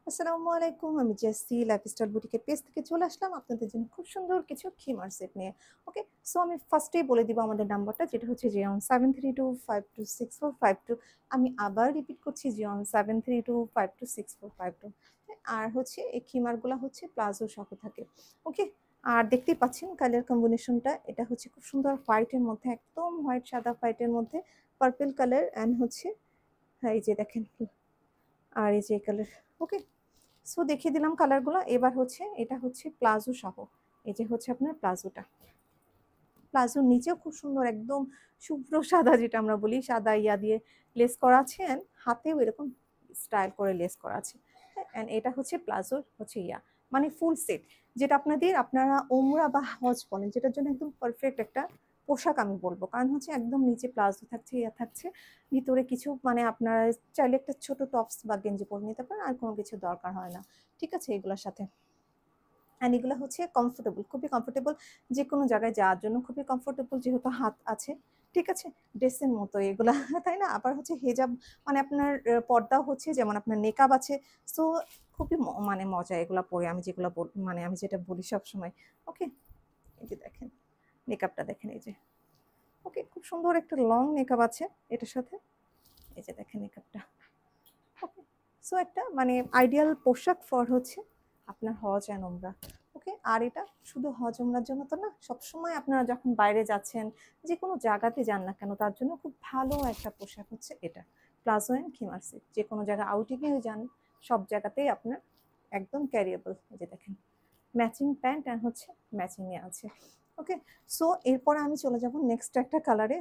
আসসালামু আলাইকুম। আমি জেসি লাইফস্টাইল বুটিকের পেজ থেকে চলে আসলাম আপনাদের জন্য খুব সুন্দর কিছু খিমার সেট নিয়ে। ওকে? সো আমি ফার্স্টেই বলে দিব আমাদের নাম্বারটা যেটা হচ্ছে জিওন 7325264452। আমি আবার রিপিট করছি জিওন 7325264452। আর হচ্ছে এই খিমারগুলা হচ্ছে প্লাজো সহ থাকে। ওকে? আর দেখতেই পাচ্ছেন কালার কম্বিনেশনটা এটা হচ্ছে খুব সুন্দর হোয়াইটের মধ্যে একদম হোয়াইট সাদা হোয়াইটের মধ্যে পার্পল কালার অ্যান্ড হচ্ছে হ্যাঁ, এই যে দেখেন আর এই যে কালার। ওকে? সো দেখিয়ে দিলাম কালারগুলো। এবার হচ্ছে এটা হচ্ছে প্লাজো সহ। এই যে হচ্ছে আপনার প্লাজোটা। প্লাজোর নিচেও খুব সুন্দর একদম শুভ্র সাদা যেটা আমরা বলি সাদা ইয়া দিয়ে লেস করা আছে অ্যান্ড হাতেও এরকম স্টাইল করে লেস করা আছে। অ্যান্ড এটা হচ্ছে প্লাজোর হচ্ছে ইয়া মানে ফুল সেট যেটা আপনারা ওমরা বা হজ বলেন যেটার জন্য একদম পারফেক্ট একটা পোশাক আমি বলবো কারণ হচ্ছে একদম নিচে প্লাজো থাকছে ইয়া থাকছে ভিতরে কিছু মানে আপনারা চাইলে একটা ছোট টপস বা গেঞ্জি পরে নিতে পারেন আর কোনো কিছু দরকার হয় না। ঠিক আছে এগুলোর সাথে অ্যান্ড এগুলো হচ্ছে কমফোর্টেবল খুবই কমফোর্টেবল যে কোনো জায়গায় যাওয়ার জন্য খুবই কমফোর্টেবল যেহেতু হাত আছে ঠিক আছে ড্রেসের মতো এগুলা তাই না আবার হচ্ছে হেজাব মানে আপনার পর্দাও হচ্ছে যেমন আপনার নেকাব আছে সো খুবই মানে মজা এগুলা পরে আমি যেগুলো মানে আমি যেটা বলি সব সময় ওকে এই যে দেখেন মেকআপটা দেখেন এই যে ওকে খুব সুন্দর একটা লং মেকআপ আছে এটার সাথে এই যে দেখেন মেকআপটা ওকে সো একটা মানে আইডিয়াল পোশাক ফর হচ্ছে আপনার হজ অ্যান্ড ওমরা ওকে আর এটা শুধু হজ ওমরার জন্য তো না সবসময় আপনারা যখন বাইরে যাচ্ছেন যে কোনো জায়গাতে যান না কেন তার জন্য খুব ভালো একটা পোশাক হচ্ছে এটা প্লাজো অ্যান্ড খিমার সেট যে কোনো জায়গায় আউটিংয়ে যান সব জায়গাতেই আপনার একদম ক্যারিয়েবল এই যে দেখেন ম্যাচিং প্যান্ট অ্যান্ড হচ্ছে ম্যাচিংয়ে আছে ওকে সো এরপরে আমি চলে যাব নেক্সট একটা কালারে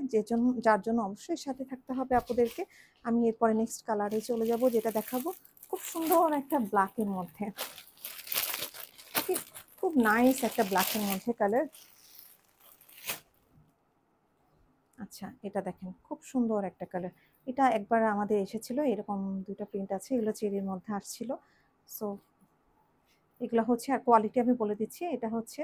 যার জন্য অবশ্যই সাথে থাকতে হবে আপনাদেরকে আমি এরপরে নেক্সট কালারে চলে যাব যেটা দেখাবো খুব সুন্দর একটা ব্ল্যাকের মধ্যে ওকে খুব নাইস একটা ব্ল্যাকের মধ্যে কালার আচ্ছা এটা দেখেন খুব সুন্দর একটা কালার এটা একবার আমাদের এসেছিল এরকম দুটো প্রিন্ট আছে এগুলো চেরির মধ্যে আসছিল সো এগুলো হচ্ছে আর কোয়ালিটি আমি বলে দিচ্ছি এটা হচ্ছে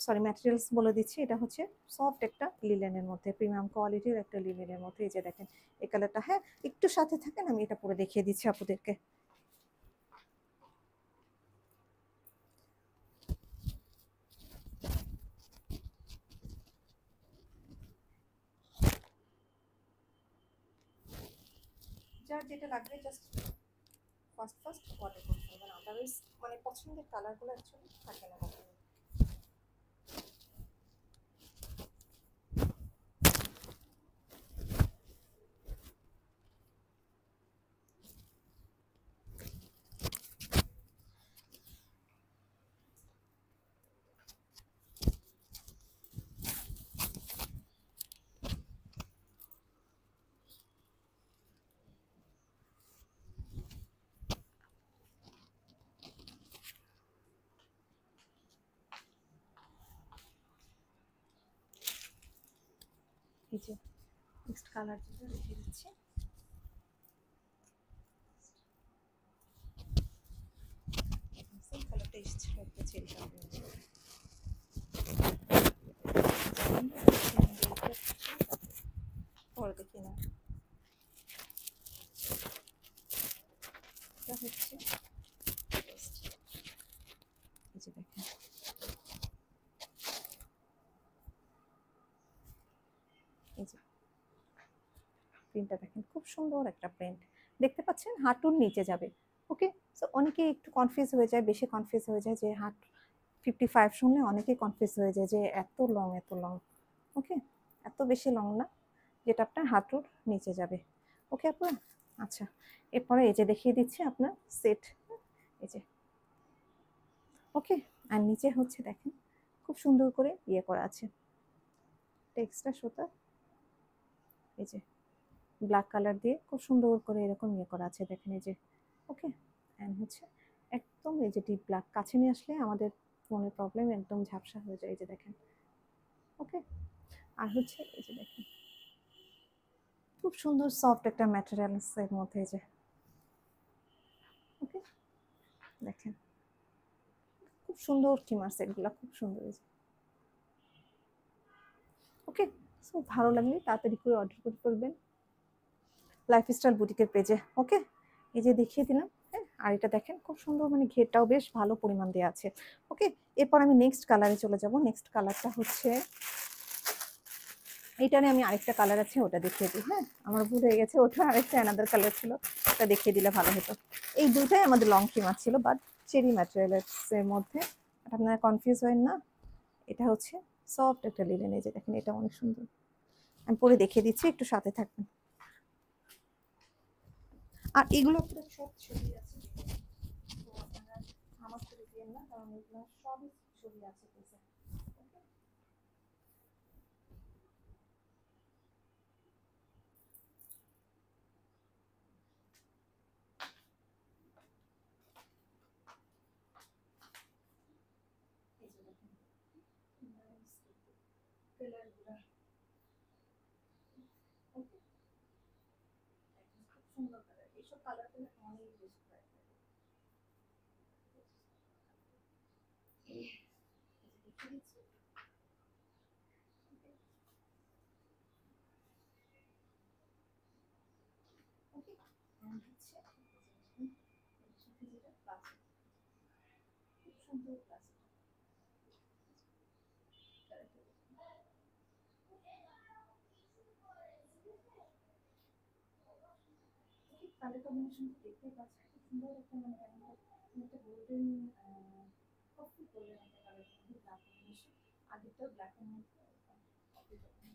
সরি ম্যাটেরিয়ালস বলে দিচ্ছি এটা হচ্ছে সফট একটা লিলেনের মধ্যে প্রিমিয়াম কোয়ালিটির একটা লিলেনের মধ্যে এই যে দেখেন এই কালারটা হ্যাঁ একটু সাথে থাকেন আমি এটা পরে দেখিয়ে দিচ্ছি আপনাদেরকে যার যেটা লাগবে জাস্ট ফার্স্ট ফার্স্ট অর্ডার করতে হবে না আদারওয়াইজ মানে পছন্দের কালারগুলো অ্যাকচুয়ালি থাকে না কখনো এই যে নেক্সট কালার যেটা রেখে দিচ্ছি সেম কালারটা এসেছিল একটা চেরি কালারের পরে দেখি না এটা হচ্ছে এই যে দেখেন এই যে প্রিন্টটা দেখেন খুব সুন্দর একটা প্রিন্ট দেখতে পাচ্ছেন হাঁটুর নিচে যাবে ওকে সো অনেকে একটু কনফিউজ হয়ে যায় বেশি কনফিউজ হয়ে যায় যে হাঁট 55 শুনলে অনেকেই কনফিউজ হয়ে যায় যে এত লং ওকে এত বেশি লং না যেটা আপনার হাঁটুর নিচে যাবে ওকে আপনার আচ্ছা এরপরে এই যে দেখিয়ে দিচ্ছি আপনার সেট এই যে ওকে আর নিচে হচ্ছে দেখেন খুব সুন্দর করে ইয়ে করা আছে এক্সট্রা সুতা এই যে ব্ল্যাক কালার দিয়ে খুব সুন্দর করে এরকম ইয়ে করা আছে দেখেন এই যে ওকে অ্যান্ড হচ্ছে একদম এই যে ডিপ ব্ল্যাক কাছে নিয়ে আসলে আমাদের ফোনের প্রবলেম একদম ঝাপসা হয়ে যায় এই যে দেখেন ওকে আর হচ্ছে এই যে দেখেন খুব সুন্দর সফট একটা ম্যাটেরিয়ালস এর মধ্যে এই যে ওকে দেখেন খুব সুন্দর কিমার সেটগুলো খুব সুন্দর এই যে ওকে সো ভালো লাগলে তাড়াতাড়ি করে অর্ডার করে ফেলবেন লাইফস্টাইল বুটিকের পেজে ওকে এই যে দেখিয়ে দিলাম হ্যাঁ আর এটা দেখেন খুব সুন্দর, মানে ঘেরটাও বেশ ভালো পরিমাণ দেওয়া আছে। ওকে, এরপর আমি নেক্সট কালারে চলে যাব। নেক্সট কালারটা হচ্ছে, এইটারে আমি আরেকটা কালার আছে ওটা দেখিয়ে দিই। হ্যাঁ, আমার ভুল হয়ে গেছে, ওটা আরেকটা অ্যানাদার কালার ছিল, ওটা দেখিয়ে দিলে ভালো হতো। এই দুটাই আমাদের লং খিমার ছিল, বাট চেরি ম্যাটেরিয়ালসের মধ্যে, আপনারা কনফিউজ হবেন না। এটা হচ্ছে সফট একটা লিনেন, এই যে দেখেন এটা অনেক সুন্দর। আমি পরে দেখিয়ে দিচ্ছি, একটু সাথে থাকবেন। আর এগুলো পুরো সব ছবি আছে, তো আপনারা আমার করে দিয়েন না, কারণ এগুলো সবই ছবি আছে পেজে। এই যে দেখেন কালারগুলো, ওকে, খুব সুন্দর কালার। এইসব কালারগুলো অনেক বেশি ব্রাইট লাগে। দেখিয়ে দিচ্ছি। ওকে, and হচ্ছে এর সাথে যেটা প্লাস, খুব সুন্দর প্লাস কালার কম্বিনেশন দেখতেই পাচ্ছেন, খুব সুন্দর একটা, মানে একটা গোল্ডেন কফি গোল্ডেন একটা কালার, ব্ল্যাক কম্বিনেশন। আগেরটা ব্ল্যাক এর মধ্যে কফি গোল্ডেন।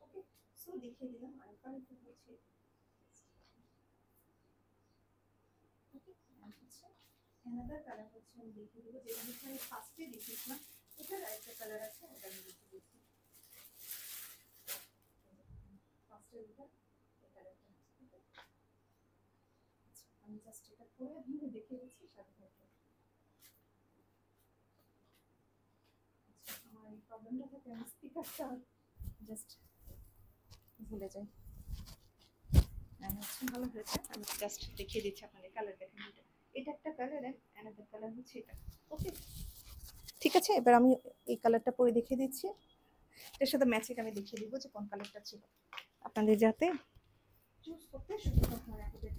ওকে, সো দেখিয়ে দিলাম। আরেকবার একটু হচ্ছে, ওকে, এন্ড হচ্ছে অ্যানাদার কালার হচ্ছে আমি দেখিয়ে দেবো, যেটা হচ্ছে আমি ফার্স্টে দেখিয়েছিলাম। এটার আরেকটা কালার আছে, ওটা আমি দেখিয়ে দিচ্ছি। ফার্স্টে এটা, এটা একটা, আমি জাস্ট এটা পরে আপনাদের দেখিয়ে দিচ্ছি সাথে সাথে। আমার এই প্রবলেমটা থাকে, আমি স্পিকারটা জাস্ট ভুলে যাই। হচ্ছে ভালো হয়েছে, আমি জাস্ট দেখিয়ে দিচ্ছি আপনাদের। কালার দেখেন, এটা একটা কালার, অ্যানাদার কালার হচ্ছে এটা। ওকে, ঠিক আছে, এবার আমি এই কালারটা পরে দেখিয়ে দিচ্ছি। এর সাথে ম্যাচিং আমি দেখিয়ে দিব যে কোন কালারটা ছিল, আপনাদের যাতে চুজ করতে সুবিধা হয়। আপনাদের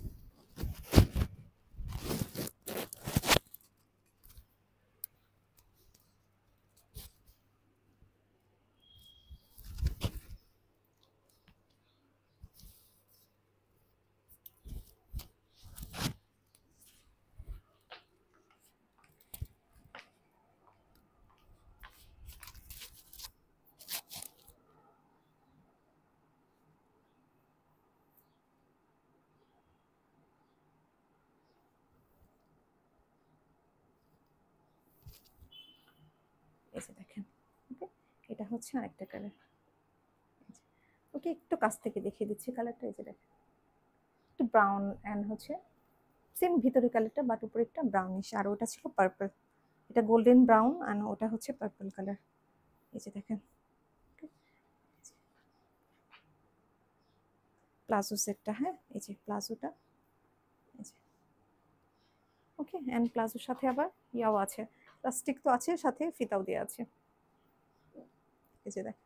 এসে দেখেন। ওকে, এটা হচ্ছে আরেকটা কালার। ওকে, একটু কাছ থেকে দেখিয়ে দিচ্ছি কালারটা। এই যে দেখেন, একটু ব্রাউন অ্যান্ড হচ্ছে সেম ভিতরে কালারটা, বাট উপরে একটা ব্রাউনিশ, আর ওটা ছিল পার্পল। এটা গোল্ডেন ব্রাউন আর ওটা হচ্ছে পার্পল কালার। এই যে দেখেন প্লাজো সেটটা। হ্যাঁ, এই যে প্লাজোটা, এই যে ওকে, অ্যান্ড প্লাজোর সাথে আবার ইয়াও আছে, প্লাস্টিক তো আছে, সাথে ফিতাও দেওয়া আছে। এই যে দেখ,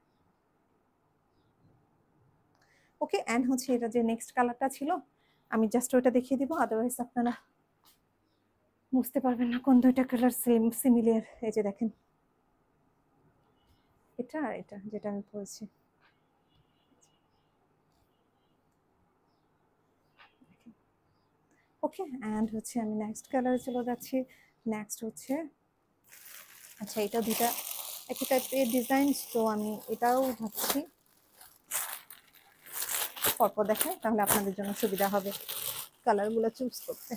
ওকে, অ্যান্ড হচ্ছে এটা যে নেক্সট কালারটা ছিল, আমি জাস্ট ওইটা দেখিয়ে দিব, আদারওয়াইজ আপনারা বুঝতে পারবেন না কোন দুইটা কালার সেম সিমিলার। এই যে দেখেন, এটা আর এটা যেটা আমি পরেছি। ওকে, অ্যান্ড হচ্ছে আমি নেক্সট কালারে চলে যাচ্ছি। নেক্সট হচ্ছে, আচ্ছা এটা দুটা একই টাইপের ডিজাইন, তো আমি এটাও ভাবছি পরপর দেখাই, তাহলে আপনাদের জন্য সুবিধা হবে কালারগুলো চুজ করতে।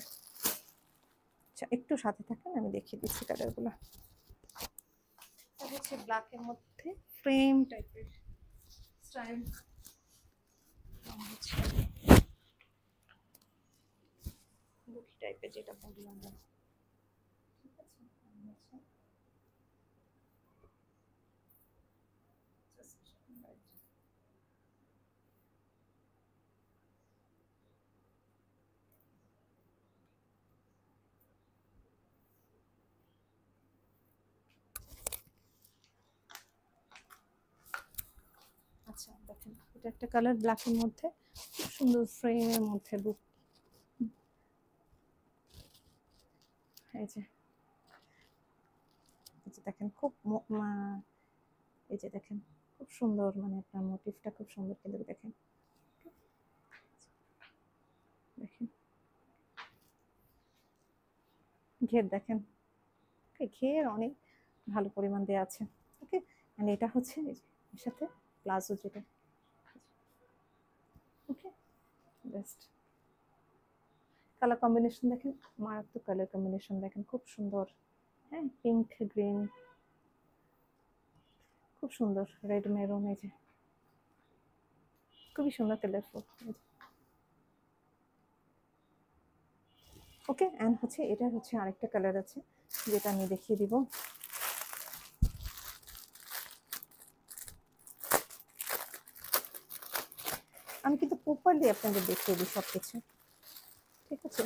আচ্ছা, একটু সাথে থাকেন, আমি দেখিয়ে দিচ্ছি কালারগুলো। এটা হচ্ছে ব্ল্যাকের মধ্যে ফ্রেম টাইপের স্টাইল, হচ্ছে বুকি টাইপের, যেটা বলি আমরা। ঠিক আছে, আমি হচ্ছে দেখেন এটা একটা কালার ব্ল্যাকের মধ্যে, খুব সুন্দর ফ্রেমের মধ্যে বুক। এই যে দেখেন খুব এই যে দেখেন খুব সুন্দর, মানে আপনার মোটিভটা খুব সুন্দর কিন্তু দেখেন, দেখেন ঘের দেখেন, ঘের অনেক ভালো পরিমাণ দেওয়া আছে। ওকে, এন্ড এটা হচ্ছে এর সাথে প্লাজো যেটা। ওকে, বেস্ট কালার কম্বিনেশন দেখেন, মারাত্মক কালার কম্বিনেশন দেখেন, খুব সুন্দর। হ্যাঁ, পিঙ্ক গ্রিন, খুব সুন্দর, রেড মেরুন, এই যে খুবই সুন্দর কালারফুল। ওকে, এন্ড হচ্ছে এটা হচ্ছে আরেকটা কালার আছে যেটা আমি দেখিয়ে দিব। আমি কিন্তু প্রপারলি আপনাদের দেখিয়ে দিই সবকিছু, ঠিক আছে?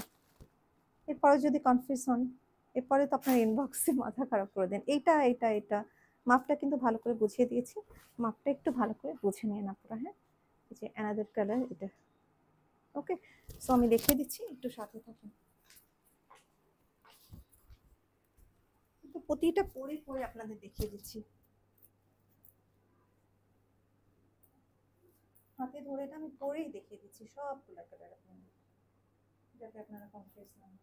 এরপরে যদি কনফিউজ হন, এরপরে তো আপনার ইনবক্সে মাথা খারাপ করে দেন, এইটা এটা এটা মাপটা কিন্তু ভালো করে বুঝিয়ে দিয়েছি, মাপটা একটু ভালো করে বুঝে নিয়ে না পুরো। হ্যাঁ, এই যে অ্যানাদার কালার এটা। ওকে, সো আমি দেখিয়ে দিচ্ছি, একটু সাথে থাকুন। কিন্তু প্রতিটা পরে পরে আপনাদের দেখিয়ে দিচ্ছি, হাতে ধরে এটা আমি পরেই দেখিয়ে দিচ্ছি সবগুলো কালার আপনাদের, যাতে আপনারা কনফিউজ না হন।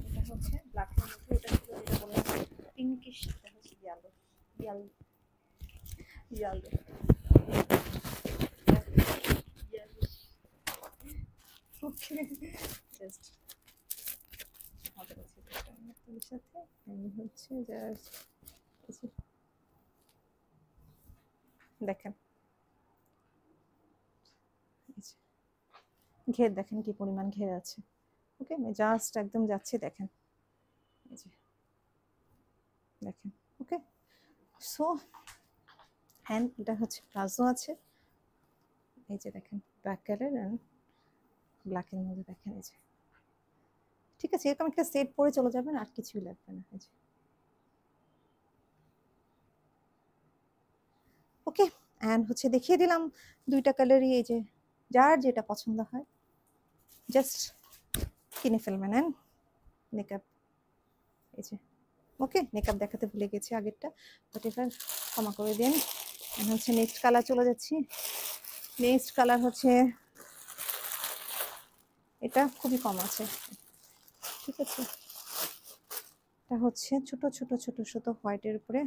এটা হচ্ছে ব্ল্যাকের মধ্যে, এটা ছিল যেটা বললাম পিঙ্কিশ, এটা হচ্ছে ইয়েলো, ইয়েলো ইয়েলো ওকে, জাস্ট আমাদের কাছে এর সাথে আমি হচ্ছে জাস্ট দেখেন ঘের দেখেন কি পরিমাণ ঘের আছে। ওকে, আমি জাস্ট একদম যাচ্ছি, দেখেন এই যে দেখেন। ওকে, সো হ্যান্ড এটা হচ্ছে প্লাজো আছে, এই যে দেখেন ব্ল্যাক কালার অ্যান্ড ব্ল্যাকের মধ্যে দেখেন, এই যে ঠিক আছে, এরকম একটা সেট পরে চলে যাবেন, আর কিছুই লাগবে না। এই যে ওকে, অ্যান্ড হচ্ছে দেখিয়ে দিলাম দুইটা কালারই, এই যে যার যেটা পছন্দ হয় জাস্ট কিনে ফেলবেন। অ্যান্ড মেকআপ, এই যে ওকে, মেকআপ দেখাতে ভুলে গেছি আগেরটা, বাট এবার ক্ষমা করে দিন। হচ্ছে নেক্সট কালার চলে যাচ্ছি। নেক্সট কালার হচ্ছে এটা, খুবই কম আছে, ঠিক আছে? এটা হচ্ছে ছোট ছোট ছোট ছোট হোয়াইটের উপরে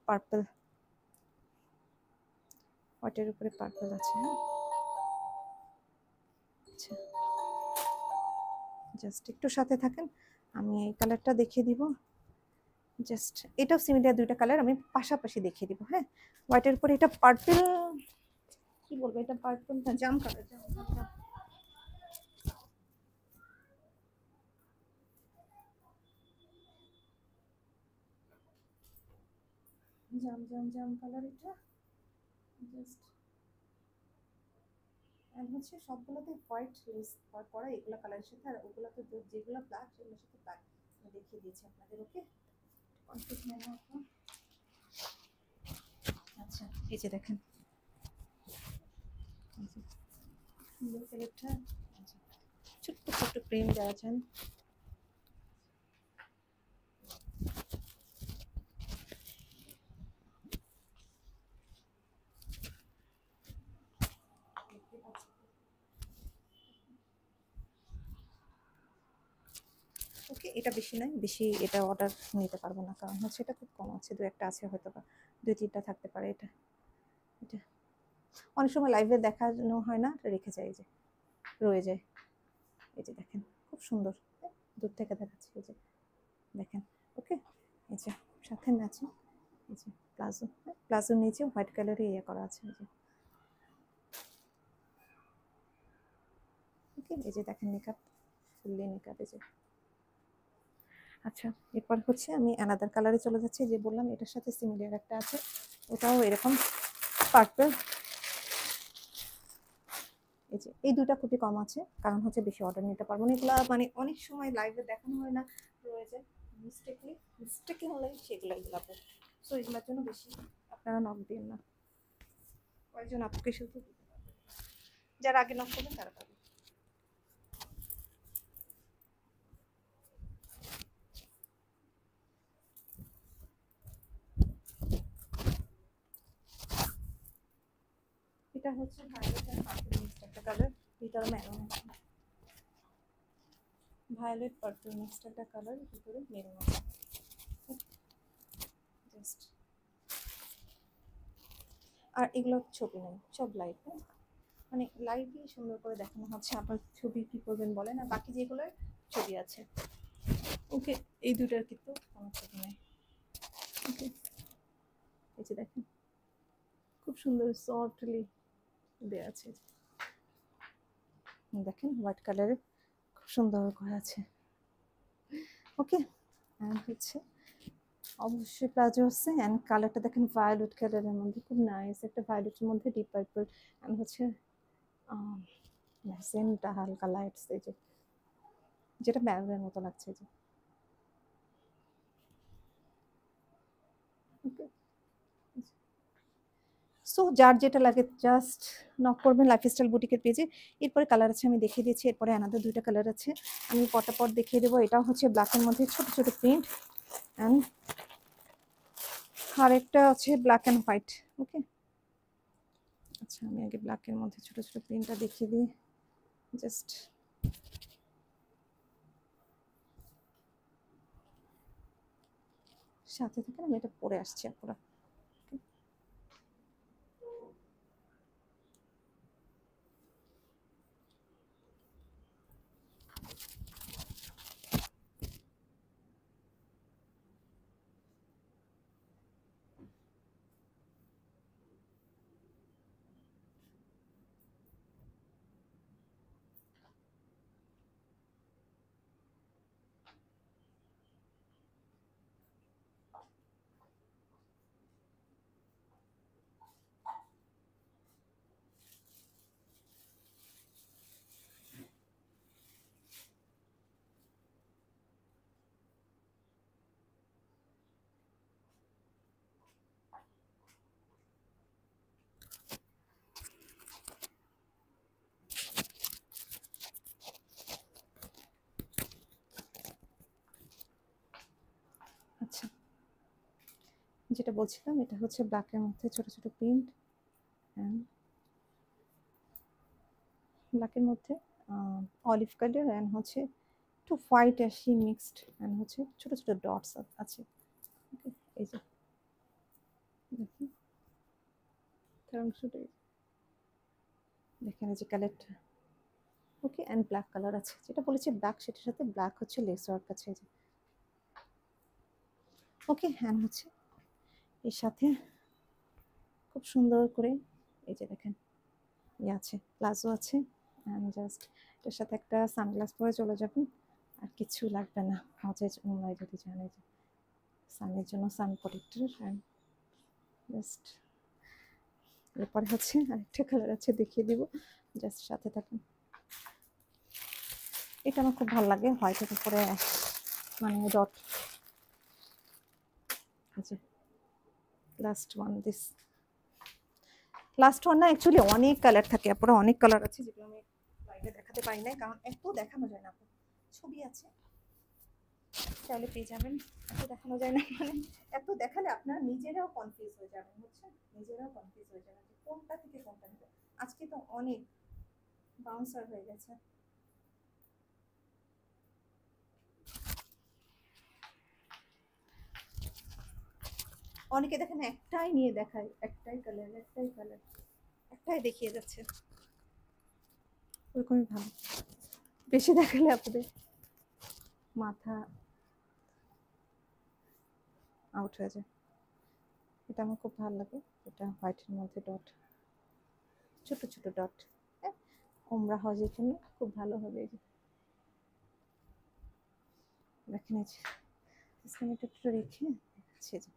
পার্পল, হোয়াইটের উপরে পার্পল আছে। হ্যাঁ, আচ্ছা জাস্ট একটু সাথে থাকেন, আমি এই কালারটা দেখিয়ে দিব। জাস্ট এটাও সিমিলার দুইটা কালার আমি পাশাপাশি দেখিয়ে দিব। হ্যাঁ, হোয়াইটের উপরে এটা পার্পল, কি বলবো, এটা পার্পল না, জাম কালার, জাম জাম জাম জাম কালার এটা। জাস্ট এন্ড হচ্ছে সবগুলোতে হোয়াইট লেস করা, এগুলো কালারের সাথে, আর ওগুলোতে যেগুলো ব্ল্যাক সেগুলোর সাথে ব্ল্যাক দেখিয়ে দিয়েছি আপনাদের। ওকে, কনফিউজ না হন। আচ্ছা, এই যে দেখেন সুন্দর কালারটা, ছোট্ট ছোট্ট ক্রিম দেওয়া চান, ওকে। এটা বেশি নয়, বেশি এটা অর্ডার নিতে পারবো না, কারণ হচ্ছে এটা খুব কম আছে, দু একটা আছে হয়তো, বা দুই তিনটা থাকতে পারে। এটা এটা অনেক সময় লাইভে দেখানো হয় না, রেখে যায়, এই যে রয়ে যায়। এই যে দেখেন খুব সুন্দর, দূর থেকে দেখাচ্ছি, এই যে দেখেন। ওকে, এই যে সাথে ম্যাচিং, এই যে প্লাজো, প্লাজোর নিচে হোয়াইট কালারে ইয়ে করা আছে, এই যে ওকে। এই যে দেখেন মেকআপ, ফুললি মেকআপ, এই যে। আচ্ছা, এরপর হচ্ছে আমি অ্যানাদার কালারে চলে যাচ্ছি, যে বললাম এটার সাথে সিমিলার একটা আছে, ওটাও এরকম পার্পল, এই যে এই দুটা খুবই কম আছে, কারণ হচ্ছে বেশি অর্ডার নিতে পারবো না। এগুলা মানে অনেক সময় লাইভে দেখানো হয় না, রয়েছে মিস্টেকলি হলে সেগুলো এগুলো আপু। সো এগুলোর জন্য বেশি আপনারা নক দিন না। কয়েকজন আপুকে শুধু যারা আগে নক করবেন তারা পাবেন। এটা হচ্ছে ভায়োলেট আর পার্পল মিক্সড একটা কালার, ভিতরে মেরুন আছে। ভায়োলেট পার্পল মিক্সড একটা কালার, ভিতরে মেরুন আছে। জাস্ট আর এগুলো ছবি নেই, সব লাইভ, মানে লাইভই সুন্দর করে দেখানো হচ্ছে। আপনার ছবি কি করবেন বলেন, আর বাকি যেগুলোর ছবি আছে। ওকে, এই দুটার কিন্তু কোনো ছবি নেই। ওকে, এই যে দেখেন খুব সুন্দর সফটলি দেওয়া আছে। দেখেন হোয়াইট কালারের খুব সুন্দর করে আছে। ওকে, অ্যান্ড হচ্ছে অবশ্যই প্লাজো আছে, অ্যান্ড কালারটা দেখেন ভায়োলেট কালারের মধ্যে, খুব নাইস একটা ভায়োলেটের মধ্যে ডিপ পার্পল, অ্যান্ড হচ্ছে ম্যাজেন্টা হালকা লাইটস, এই যে যেটা ম্যারুনের মতো লাগছে। যে ওকে, সো যার যেটা লাগে জাস্ট নক করবেন লাইফস্টাইল বুটিকের পেজে। এরপরে কালার আছে আমি দেখিয়ে দিচ্ছি, এরপরে আনাদের দুইটা কালার আছে আমি পটাপট দেখিয়ে দেবো। এটাও হচ্ছে ব্ল্যাকের মধ্যে ছোট ছোট প্রিন্ট, অ্যান্ড আরেকটা আছে ব্ল্যাক অ্যান্ড হোয়াইট। ওকে, আচ্ছা আমি আগে ব্ল্যাকের মধ্যে ছোট ছোট প্রিন্টটা দেখিয়ে দিই। জাস্ট সাথে থেকে আমি এটা পরে আসছি আপনারা। আচ্ছা, যেটা বলছিলাম এটা হচ্ছে ব্ল্যাকের মধ্যে ছোট ছোট প্রিন্ট, অ্যান্ড ব্ল্যাকের মধ্যে অলিভ কালার, অ্যান্ড হচ্ছে একটু হোয়াইট আসি মিক্সড, অ্যান্ড হচ্ছে ছোট ছোট ডটস আছে। ওকে, এই যে দেখুন অংশটা দেখেন, এই যে কালারটা। ওকে, অ্যান্ড ব্ল্যাক কালার আছে, যেটা বলেছি ব্ল্যাক সেটার সাথে ব্ল্যাক হচ্ছে লেস ওয়ার্ক আছে। এই যে ওকে, হ্যান্ড হচ্ছে এর সাথে খুব সুন্দর করে এই যে দেখেন ইয়ে আছে, প্লাজো আছে, অ্যান্ড জাস্ট এটার সাথে একটা সানগ্লাস পরে চলে যাবেন, আর কিছু লাগবে না। হচ্ছে ওনারা যদি জানে যে সানের জন্য সান প্রোটেক্টর, অ্যান্ড জাস্ট এরপরে হচ্ছে আরেকটা কালার আছে দেখিয়ে দিব, জাস্ট সাথে থাকুন। এটা আমার খুব ভালো লাগে, হোয়াইটের উপরে মানে ডট আছে। Last one this, last one না অ্যাকচুয়ালি অনেক কালার থাকে, আপনারা অনেক কালার আছে যেগুলো আমি লাইভে দেখাতে পারি না, কারণ এত দেখানো যায় না। ছবি আছে চাইলে পেয়ে যাবেন, এত দেখানো যায় না, মানে এত দেখালে আপনারা নিজেরাও কনফিউজ হয়ে যাবেন, বুঝছেন, নিজেরাও কনফিউজ হয়ে যাবেন যে কোনটা থেকে কোনটা নেবে। আজকে তো অনেক বাউন্সার হয়ে গেছে। অনেকে দেখেন একটাই নিয়ে দেখায়, একটাই কালার একটাই দেখিয়ে যাচ্ছে, ওরকমই ভালো। বেশি দেখালে আপনাদের মাথা আউট হয়ে যায়। এটা আমার খুব ভালো লাগে, এটা হোয়াইটের মধ্যে ডট, ছোট ছোট ডট, হ্যাঁ ওমরা হজের জন্য খুব ভালো হবে। এই যে দেখেন, এই যে স্ক্রিনটা একটু রেখে দেখাচ্ছি। যে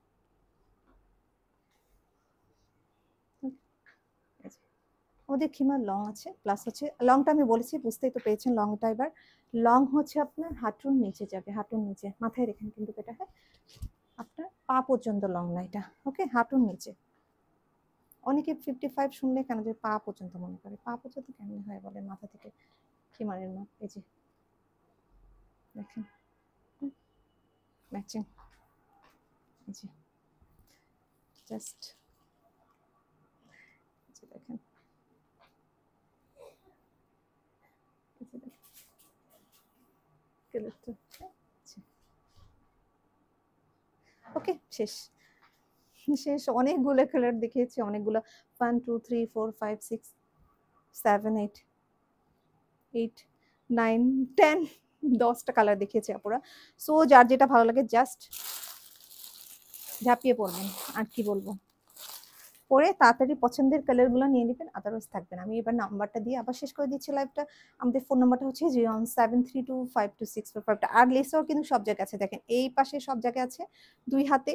আমাদের খিমার লং আছে, প্লাস হচ্ছে লংটা আমি বলেছি, বুঝতেই তো পেরেছেন লংটা। এবার লং হচ্ছে আপনার হাঁটুর নিচে যাবে, হাঁটুর নিচে, মাথায় রেখেন কিন্তু এটা, হ্যাঁ আপনার পা পর্যন্ত লং না এটা, ওকে, হাঁটুর নিচে। অনেকে 55 শুনলে কেন যে পা পর্যন্ত মনে করে, পা পর্যন্ত কেমন হয় বলে, মাথা থেকে খিমারের মাপ, এই যে দেখেন ম্যাচিং, এই যে জাস্ট দেখেন, ওকে শেষ, শেষ। অনেকগুলো কালার দেখিয়েছি, অনেকগুলো, 1 2 3 4 5 6 7 8 8 9 10 10টা কালার দেখিয়েছি আপুরা। সো যার যেটা ভালো লাগে জাস্ট ঝাঁপিয়ে পড়বেন, আর কি বলবো, পরে তাড়াতাড়ি পছন্দের কালারগুলো নিয়ে নেবেন, আদারওয়াইজ থাকবেন। আমি এবার নাম্বারটা দিয়ে আবার শেষ করে দিচ্ছি লাইভটা। আমাদের ফোন নাম্বারটা হচ্ছে 01732526455, আর লেসও কিন্তু সব জায়গায় আছে, দেখেন এই পাশে সব জায়গায় আছে 2 হাতে,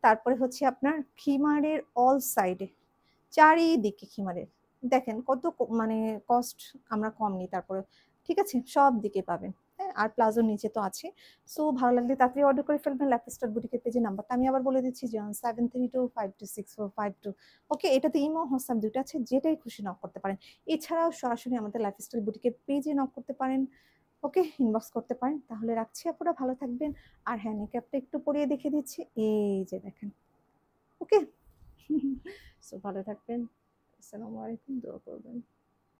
তারপরে হচ্ছে আপনার খিমারের অল সাইডে, চারিদিকে খিমারের, দেখেন কত মানে কস্ট আমরা কম নিই, তারপরে ঠিক আছে সব দিকে পাবেন, হ্যাঁ। আর প্লাজোর নিচে তো আছে। সো ভালো লাগলে তাড়াতাড়ি অর্ডার করে ফেলবেন। লাইফস্টাইল বুটিকের পেজে নাম্বারটা আমি আবার বলে দিচ্ছি, 07325264552। ওকে, এটাতে ইমো হোয়াটসঅ্যাপ দুটো আছে, যেটাই খুশি নক করতে পারেন। এছাড়াও সরাসরি আমাদের লাইফস্টাইল বুটিকের পেজে নক করতে পারেন, ওকে, ইনবক্স করতে পারেন। তাহলে রাখছি আপুরা, ভালো থাকবেন। আর হ্যাঁ, নিকাবটা একটু পরিয়ে দেখে দিচ্ছি, এই যে দেখেন, ওকে। সো ভালো থাকবেন, আসসালামু আলাইকুম, দোয়া করবেন।